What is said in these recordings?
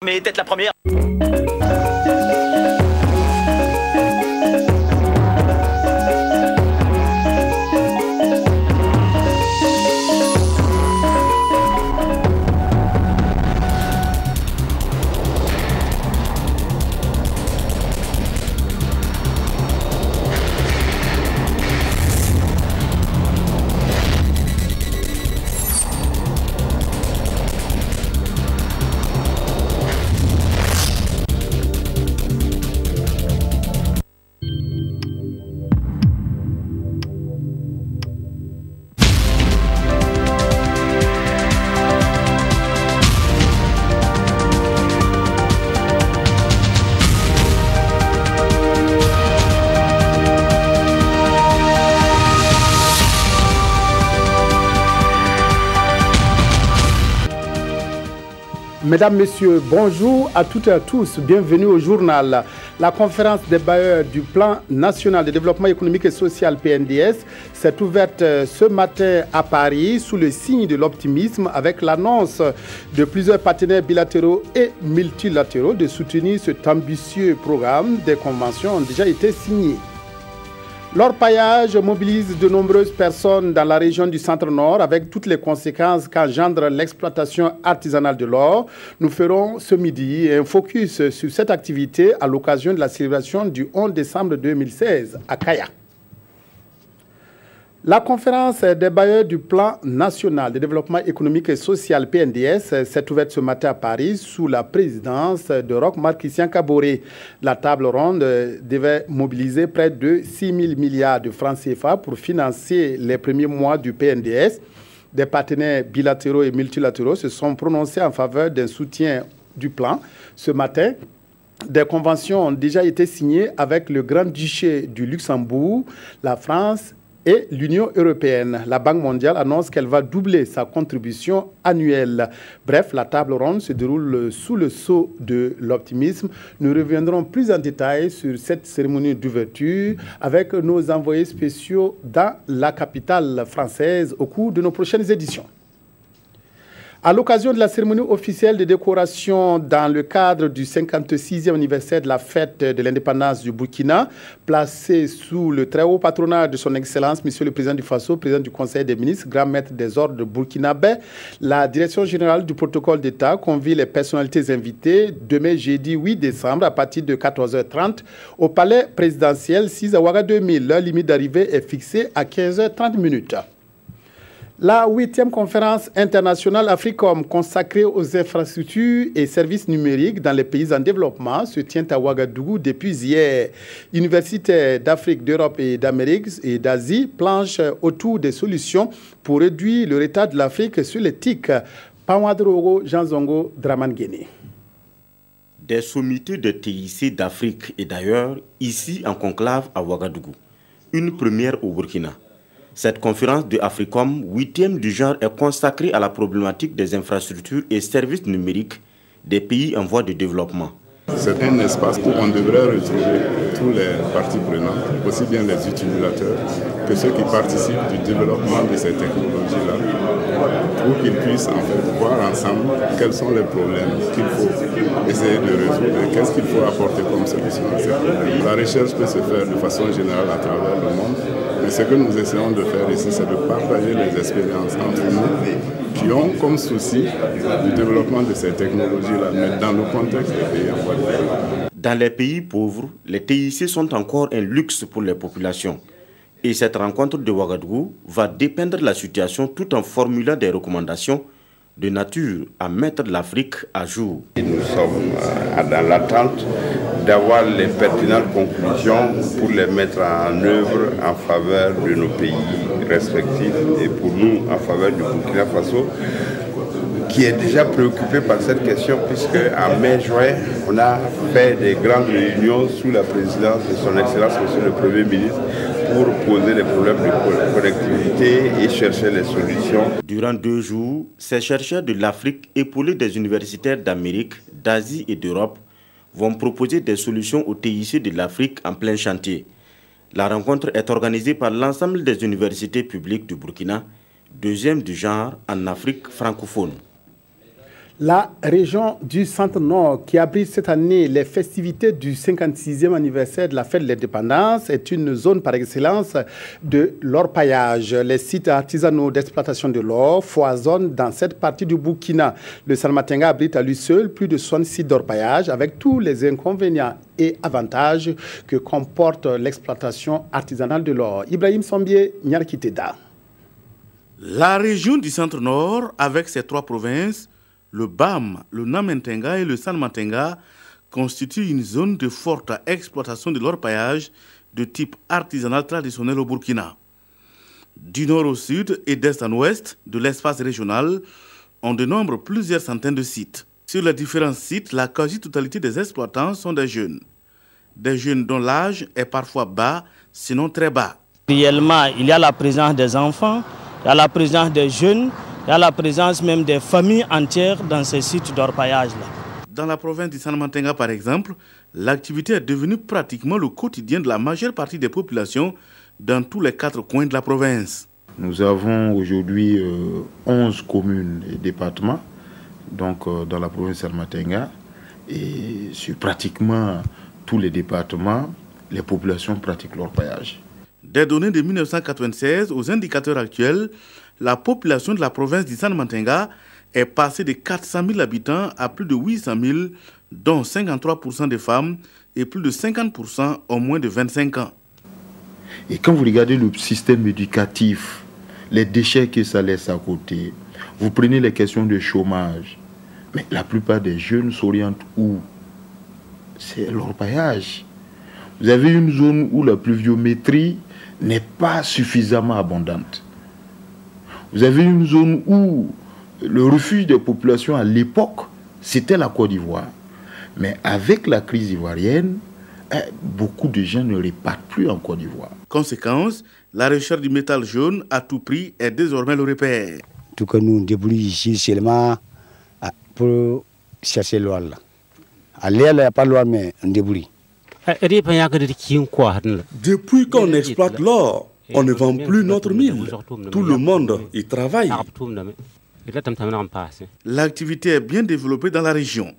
Mais peut-être la première. Mesdames, Messieurs, bonjour à toutes et à tous. Bienvenue au journal. La conférence des bailleurs du Plan national de développement économique et social PNDS s'est ouverte ce matin à Paris sous le signe de l'optimisme avec l'annonce de plusieurs partenaires bilatéraux et multilatéraux de soutenir cet ambitieux programme. Des conventions ont déjà été signées. L'orpaillage mobilise de nombreuses personnes dans la région du Centre-Nord avec toutes les conséquences qu'engendre l'exploitation artisanale de l'or. Nous ferons ce midi un focus sur cette activité à l'occasion de la célébration du 11 décembre 2016 à Kaya. La conférence des bailleurs du Plan national de développement économique et social PNDS s'est ouverte ce matin à Paris sous la présidence de Roch-Marc Christian Kaboré. La table ronde devait mobiliser près de 6 000 milliards de francs CFA pour financer les premiers mois du PNDS. Des partenaires bilatéraux et multilatéraux se sont prononcés en faveur d'un soutien du plan. Ce matin, des conventions ont déjà été signées avec le Grand-Duché du Luxembourg, la France et l'Union européenne. La Banque mondiale annonce qu'elle va doubler sa contribution annuelle. Bref, la table ronde se déroule sous le sceau de l'optimisme. Nous reviendrons plus en détail sur cette cérémonie d'ouverture avec nos envoyés spéciaux dans la capitale française au cours de nos prochaines éditions. À l'occasion de la cérémonie officielle de décoration dans le cadre du 56e anniversaire de la fête de l'indépendance du Burkina, placée sous le très haut patronage de son Excellence, Monsieur le Président du Faso, Président du Conseil des ministres, Grand Maître des ordres burkinabé, la Direction générale du protocole d'État convie les personnalités invitées demain jeudi 8 décembre à partir de 14h30 au palais présidentiel 6 à Ouaga 2000. L'heure limite d'arrivée est fixée à 15h30. La 8e conférence internationale Africom consacrée aux infrastructures et services numériques dans les pays en développement se tient à Ouagadougou depuis hier. Universitaires d'Afrique, d'Europe et d'Amérique et d'Asie planchent autour des solutions pour réduire le retard de l'Afrique sur les TIC. Pawadrogo Jean-Zongo Dramane-Guéné. Des sommités de TIC d'Afrique et d'ailleurs, ici en conclave à Ouagadougou. Une première au Burkina. Cette conférence de Africom, 8e du genre, est consacrée à la problématique des infrastructures et services numériques des pays en voie de développement. C'est un espace où on devrait retrouver tous les parties prenantes, aussi bien les utilisateurs que ceux qui participent du développement de ces technologies-là, pour qu'ils puissent en fait voir ensemble quels sont les problèmes qu'il faut essayer de résoudre et qu'est-ce qu'il faut apporter comme solution à ces problèmes. La recherche peut se faire de façon générale à travers le monde, mais ce que nous essayons de faire ici, c'est de partager les expériences entre nous qui ont comme souci du développement de ces technologies-là, mais dans le contexte des pays en voie de développement. Dans les pays pauvres, les TIC sont encore un luxe pour les populations. Et cette rencontre de Ouagadougou va dépeindre la situation tout en formulant des recommandations de nature à mettre l'Afrique à jour. Et nous sommes dans l'attente d'avoir les pertinentes conclusions pour les mettre en œuvre en faveur de nos pays respectifs et pour nous en faveur du Burkina Faso, qui est déjà préoccupé par cette question puisque en mai-juin, on a fait des grandes réunions sous la présidence de son Excellence, Monsieur le Premier ministre, pour poser les problèmes de connectivité et chercher les solutions. Durant 2 jours, ces chercheurs de l'Afrique, épaulés des universitaires d'Amérique, d'Asie et d'Europe, vont proposer des solutions aux TIC de l'Afrique en plein chantier. La rencontre est organisée par l'ensemble des universités publiques du Burkina, 2e du genre en Afrique francophone. La région du Centre-Nord, qui abrite cette année les festivités du 56e anniversaire de la fête de l'indépendance, est une zone par excellence de l'orpaillage. Les sites artisanaux d'exploitation de l'or foisonnent dans cette partie du Burkina. Le Salmatenga abrite à lui seul plus de 60 sites d'orpaillage avec tous les inconvénients et avantages que comporte l'exploitation artisanale de l'or. Ibrahim Sombié, Nyarkiteda. La région du Centre-Nord, avec ses 3 provinces, le BAM, le Namentenga et le Salmatenga, constitue une zone de forte exploitation de l'orpaillage de type artisanal traditionnel au Burkina. Du nord au sud et d'est en ouest de l'espace régional, on dénombre plusieurs centaines de sites. Sur les différents sites, la quasi-totalité des exploitants sont des jeunes. Des jeunes dont l'âge est parfois bas, sinon très bas. Réellement, il y a la présence des enfants, il y a la présence des jeunes, il y a la présence même des familles entières dans ces sites d'orpaillage-là. Dans la province du Salmatenga, par exemple, l'activité est devenue pratiquement le quotidien de la majeure partie des populations dans tous les 4 coins de la province. Nous avons aujourd'hui 11 communes et départements donc, dans la province Salmatenga. Et sur pratiquement tous les départements, les populations pratiquent l'orpaillage. Des données de 1996 aux indicateurs actuels, la population de la province du Salmatenga est passée de 400 000 habitants à plus de 800 000, dont 53% des femmes et plus de 50% ont moins de 25 ans. Et quand vous regardez le système éducatif, les déchets que ça laisse à côté, vous prenez les questions de chômage, mais la plupart des jeunes s'orientent où? C'est l'orpaillage. Vous avez une zone où la pluviométrie n'est pas suffisamment abondante. Vous avez une zone où le refuge des populations à l'époque, c'était la Côte d'Ivoire. Mais avec la crise ivoirienne, beaucoup de gens ne repartent plus en Côte d'Ivoire. Conséquence, la recherche du métal jaune à tout prix est désormais le repère. Tout que nous débrouillons ici seulement pour chercher l'or. À l'air, il n'y a pas l'or, mais on débrouille. Depuis qu'on exploite l'or, on ne vend plus notre mine. Tout le monde y travaille. L'activité est bien développée dans la région.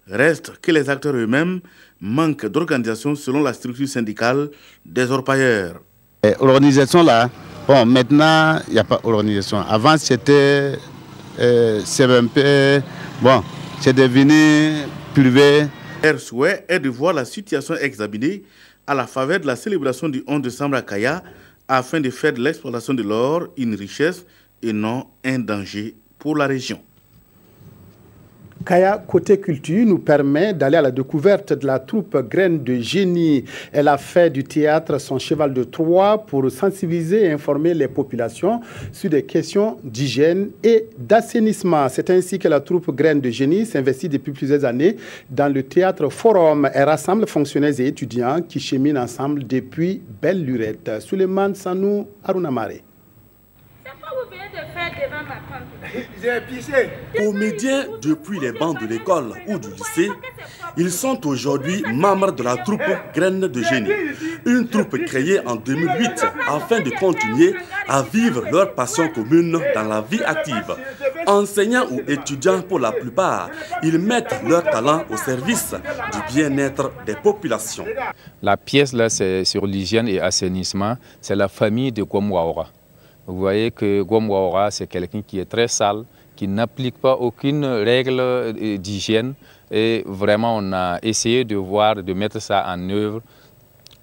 Reste que les acteurs eux-mêmes manquent d'organisation selon la structure syndicale des orpailleurs. L'organisation là, bon, maintenant il n'y a pas d'organisation. Avant c'était CVMP, bon, c'est devenu privé. Leur souhait est de voir la situation examinée à la faveur de la célébration du 11 décembre à Kaya afin de faire de l'exploitation de l'or une richesse et non un danger pour la région. Kaya Côté Culture nous permet d'aller à la découverte de la troupe Graines de Génie. Elle a fait du théâtre son cheval de Troie pour sensibiliser et informer les populations sur des questions d'hygiène et d'assainissement. C'est ainsi que la troupe Graines de Génie s'investit depuis plusieurs années dans le théâtre Forum. Elle rassemble fonctionnaires et étudiants qui cheminent ensemble depuis belle lurette. Souleymane Sanou Arunamare. Comédiens depuis les bancs de l'école ou du lycée, ils sont aujourd'hui membres de la troupe Graines de Génie, une troupe créée en 2008 afin de continuer à vivre leur passion commune dans la vie active. Enseignants ou étudiants pour la plupart, ils mettent leur talent au service du bien-être des populations. La pièce là, c'est sur l'hygiène et assainissement, c'est la famille de Gwamwaora. Vous voyez que Gwamwaora, c'est quelqu'un qui est très sale, qui n'applique pas aucune règle d'hygiène. Et vraiment, on a essayé de mettre ça en œuvre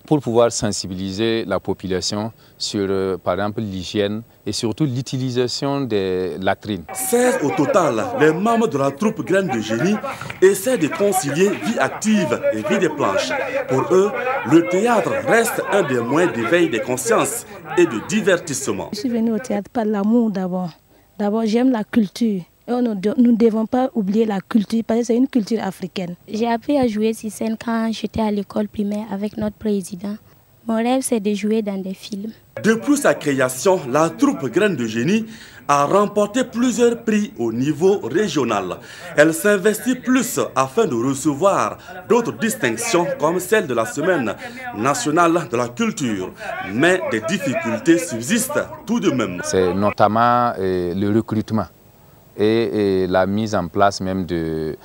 pour pouvoir sensibiliser la population sur, par exemple, l'hygiène et surtout l'utilisation des latrines. 16 au total, les membres de la troupe Graines de Génie essaient de concilier vie active et vie des planches. Pour eux, le théâtre reste un des moyens d'éveil des consciences et de divertissement. Je suis venue au théâtre par l'amour d'abord. D'abord, j'aime la culture. Et nous ne devons pas oublier la culture parce que c'est une culture africaine. J'ai appris à jouer sur scène quand j'étais à l'école primaire avec notre président. Mon rêve, c'est de jouer dans des films. Depuis sa création, la troupe Graines de Génie a remporté plusieurs prix au niveau régional. Elle s'investit plus afin de recevoir d'autres distinctions comme celle de la Semaine nationale de la culture. Mais des difficultés subsistent tout de même. C'est notamment le recrutement. et la mise en place même de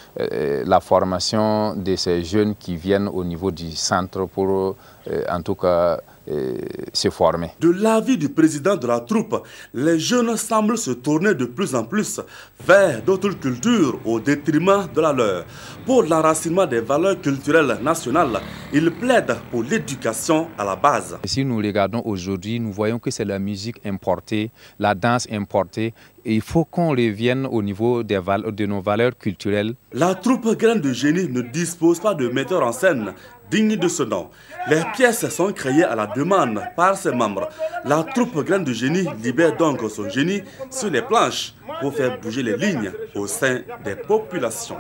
la formation de ces jeunes qui viennent au niveau du centre pour en tout cas se former. De l'avis du président de la troupe, les jeunes semblent se tourner de plus en plus vers d'autres cultures au détriment de la leur. Pour l'enracinement des valeurs culturelles nationales, il plaide pour l'éducation à la base. Si nous regardons aujourd'hui, nous voyons que c'est la musique importée, la danse importée. Et il faut qu'on revienne au niveau de nos valeurs culturelles. La troupe Graines de Génie ne dispose pas de metteur en scène digne de ce nom. Les pièces sont créées à la demande par ses membres. La troupe Graines de Génie libère donc son génie sur les planches pour faire bouger les lignes au sein des populations.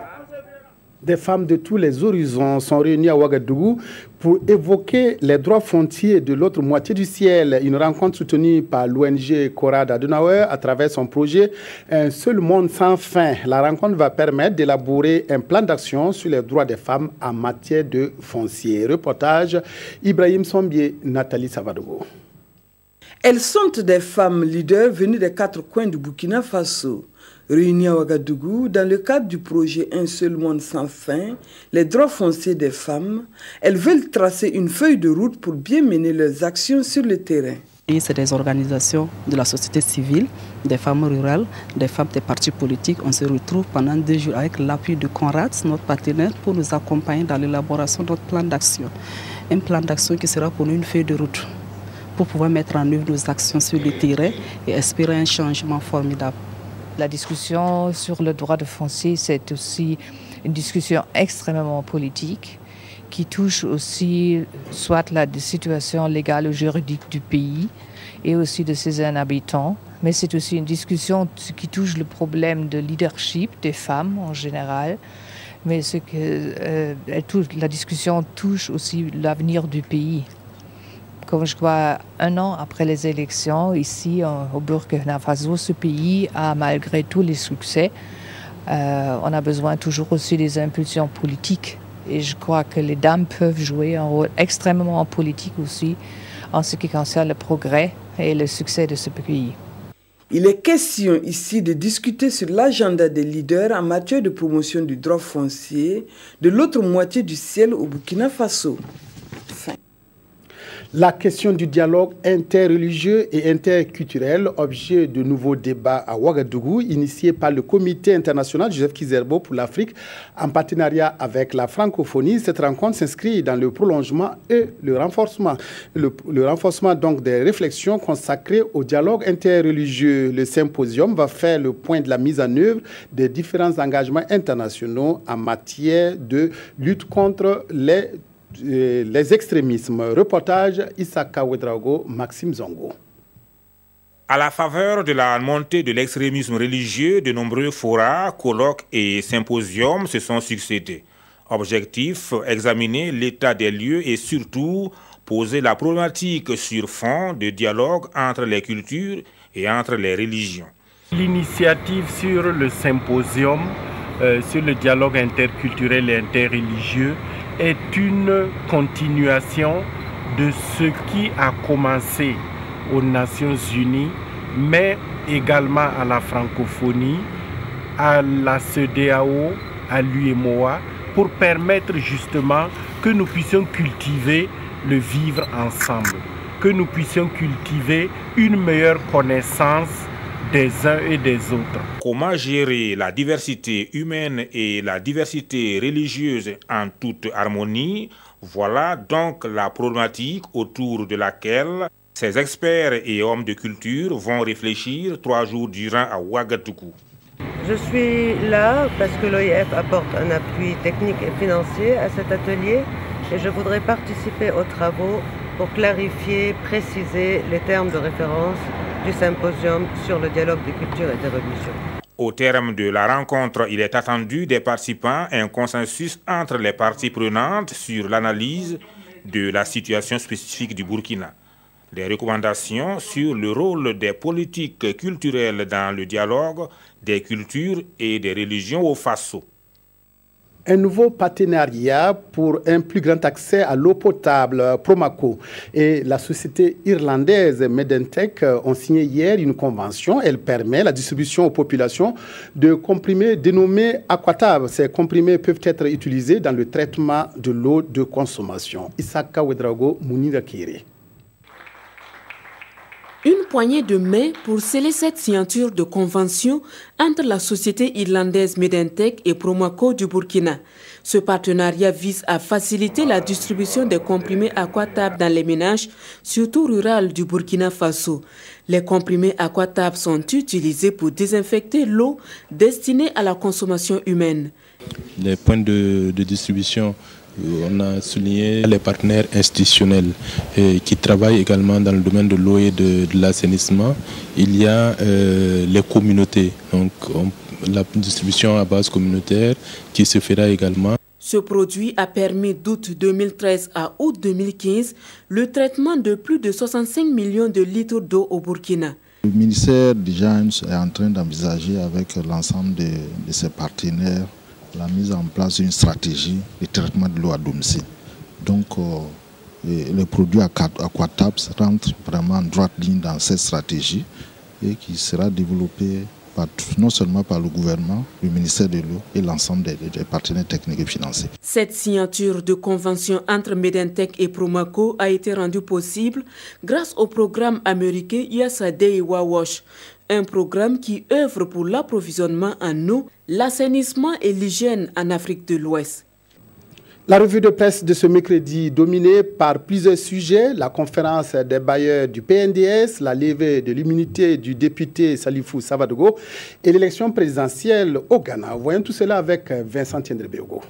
Des femmes de tous les horizons sont réunies à Ouagadougou pour évoquer les droits fonciers de l'autre moitié du ciel. Une rencontre soutenue par l'ONG Konrad Adenauer à travers son projet Un seul monde sans fin. La rencontre va permettre d'élaborer un plan d'action sur les droits des femmes en matière de foncier. Reportage Ibrahim Sombier, Nathalie Savadogo. Elles sont des femmes leaders venues des 4 coins du Burkina Faso. Réunies à Ouagadougou, dans le cadre du projet Un seul monde sans fin, les droits fonciers des femmes, elles veulent tracer une feuille de route pour bien mener leurs actions sur le terrain. C'est des organisations de la société civile, des femmes rurales, des femmes des partis politiques. On se retrouve pendant 2 jours avec l'appui de Konrad, notre partenaire, pour nous accompagner dans l'élaboration de notre plan d'action. Un plan d'action qui sera pour nous une feuille de route pour pouvoir mettre en œuvre nos actions sur le terrain et espérer un changement formidable. La discussion sur le droit de foncier, c'est aussi une discussion extrêmement politique qui touche aussi soit la situation légale ou juridique du pays et aussi de ses habitants. Mais c'est aussi une discussion qui touche le problème de leadership des femmes en général. Mais la discussion touche aussi l'avenir du pays. Comme je crois, 1 an après les élections, ici au Burkina Faso, ce pays a malgré tous les succès, on a besoin toujours aussi des impulsions politiques. Et je crois que les dames peuvent jouer un rôle extrêmement politique aussi en ce qui concerne le progrès et le succès de ce pays. Il est question ici de discuter sur l'agenda des leaders en matière de promotion du droit foncier de l'autre moitié du ciel au Burkina Faso. La question du dialogue interreligieux et interculturel, objet de nouveaux débats à Ouagadougou, initié par le Comité international Joseph Kizerbo pour l'Afrique, en partenariat avec la francophonie. Cette rencontre s'inscrit dans le prolongement et le renforcement. Le renforcement donc des réflexions consacrées au dialogue interreligieux. Le symposium va faire le point de la mise en œuvre des différents engagements internationaux en matière de lutte contre les extrémismes. Reportage Issaka Ouedraogo, Maxime Zongo. À la faveur de la montée de l'extrémisme religieux, de nombreux forats, colloques et symposiums se sont succédés. Objectif, examiner l'état des lieux et surtout poser la problématique sur fond de dialogue entre les cultures et entre les religions. L'initiative sur le symposium sur le dialogue interculturel et interreligieux est une continuation de ce qui a commencé aux Nations Unies, mais également à la francophonie, à la CEDEAO, à l'UEMOA, pour permettre justement que nous puissions cultiver le vivre ensemble, que nous puissions cultiver une meilleure connaissance des uns et des autres. Comment gérer la diversité humaine et la diversité religieuse en toute harmonie? Voilà donc la problématique autour de laquelle ces experts et hommes de culture vont réfléchir 3 jours durant à Ouagadougou. Je suis là parce que l'OIF apporte un appui technique et financier à cet atelier et je voudrais participer aux travaux pour clarifier, préciser les termes de référence du symposium sur le dialogue des cultures et des religions. Au terme de la rencontre, il est attendu des participants un consensus entre les parties prenantes sur l'analyse de la situation spécifique du Burkina. Des recommandations sur le rôle des politiques culturelles dans le dialogue des cultures et des religions au Faso. Un nouveau partenariat pour un plus grand accès à l'eau potable, Promaco, et la société irlandaise Medentech ont signé hier une convention. Elle permet la distribution aux populations de comprimés dénommés Aquatab. Ces comprimés peuvent être utilisés dans le traitement de l'eau de consommation. Isaka Wedrago, Mounira Kiri. Une poignée de main pour sceller cette signature de convention entre la société irlandaise Medentech et Promaco du Burkina. Ce partenariat vise à faciliter la distribution des comprimés Aquatab dans les ménages, surtout ruraux du Burkina Faso. Les comprimés Aquatab sont utilisés pour désinfecter l'eau destinée à la consommation humaine. Les points de distribution, on a souligné les partenaires institutionnels qui travaillent également dans le domaine de l'eau et de l'assainissement. Il y a les communautés, donc la distribution à base communautaire qui se fera également. Ce produit a permis d'août 2013 à août 2015 le traitement de plus de 65 millions de litres d'eau au Burkina. Le ministère déjà est en train d'envisager avec l'ensemble de ses partenaires la mise en place d'une stratégie de traitement de l'eau à domicile. Donc, le produit Aquatab rentre vraiment en droite ligne dans cette stratégie et qui sera développée non seulement par le gouvernement, le ministère de l'eau et l'ensemble des partenaires techniques et financiers. Cette signature de convention entre Medentech et Promaco a été rendue possible grâce au programme américain USAID Wawash, un programme qui œuvre pour l'approvisionnement en eau, l'assainissement et l'hygiène en Afrique de l'Ouest. La revue de presse de ce mercredi dominée par plusieurs sujets, la conférence des bailleurs du PNDS, la levée de l'immunité du député Salifou Savadogo et l'élection présidentielle au Ghana. Voyons tout cela avec Vincent Tiendrebeogo.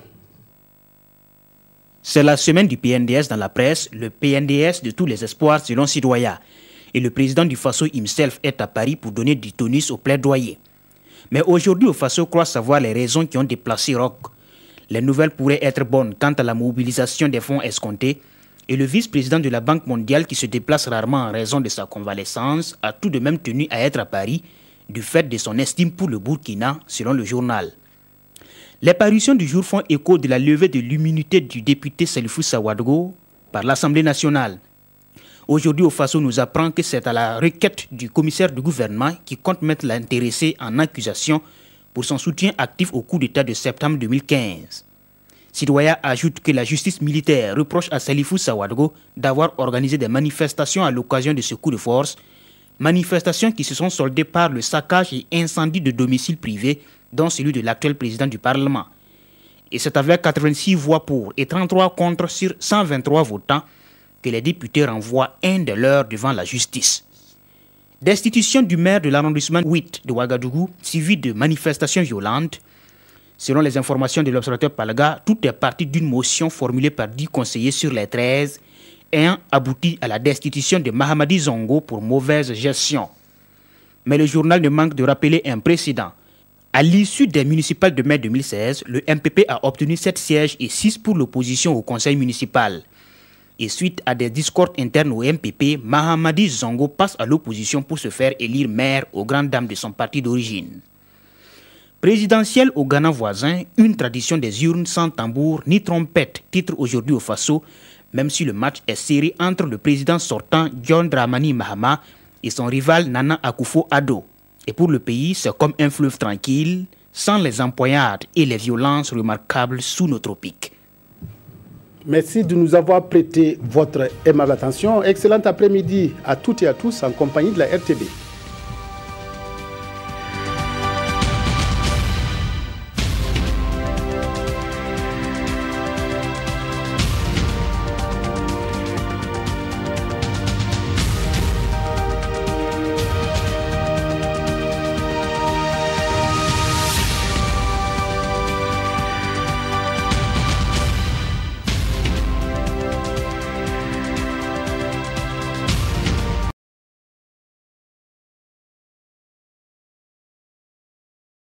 C'est la semaine du PNDS dans la presse, le PNDS de tous les espoirs selon Citoyen. Et le président du Faso himself est à Paris pour donner du tonus au plaidoyer. Mais aujourd'hui, au Faso croit savoir les raisons qui ont déplacé Roch. Les nouvelles pourraient être bonnes quant à la mobilisation des fonds escomptés et le vice-président de la Banque mondiale qui se déplace rarement en raison de sa convalescence a tout de même tenu à être à Paris du fait de son estime pour le Burkina, selon le journal. Les parutions du jour font écho de la levée de l'immunité du député Salifou Savadogo par l'Assemblée nationale. Aujourd'hui, au Faso nous apprend que c'est à la requête du commissaire du gouvernement qui compte mettre l'intéressé en accusation pour son soutien actif au coup d'État de septembre 2015. Citoyen ajoute que la justice militaire reproche à Salifou Savadogo d'avoir organisé des manifestations à l'occasion de ce coup de force, manifestations qui se sont soldées par le saccage et incendie de domiciles privés, dont celui de l'actuel président du Parlement. Et c'est avec 86 voix pour et 33 contre sur 123 votants que les députés renvoient un de leurs devant la justice. Destitution du maire de l'arrondissement 8 de Ouagadougou, suivi de manifestations violentes. Selon les informations de l'observateur Palga, tout est parti d'une motion formulée par 10 conseillers sur les 13 ayant abouti à la destitution de Mahamadi Zongo pour mauvaise gestion. Mais le journal ne manque de rappeler un précédent. À l'issue des municipales de mai 2016, le MPP a obtenu 7 sièges et 6 pour l'opposition au conseil municipal. Et suite à des discordes internes au MPP, Mahamadi Zongo passe à l'opposition pour se faire élire maire aux grandes dames de son parti d'origine. Présidentielle au Ghana voisin, une tradition des urnes sans tambour ni trompette, titre aujourd'hui au Faso, même si le match est serré entre le président sortant John Dramani Mahama et son rival Nana Akufo-Addo. Et pour le pays, c'est comme un fleuve tranquille, sans les empoignades et les violences remarquables sous nos tropiques. Merci de nous avoir prêté votre aimable attention. Excellent après-midi à toutes et à tous en compagnie de la RTB.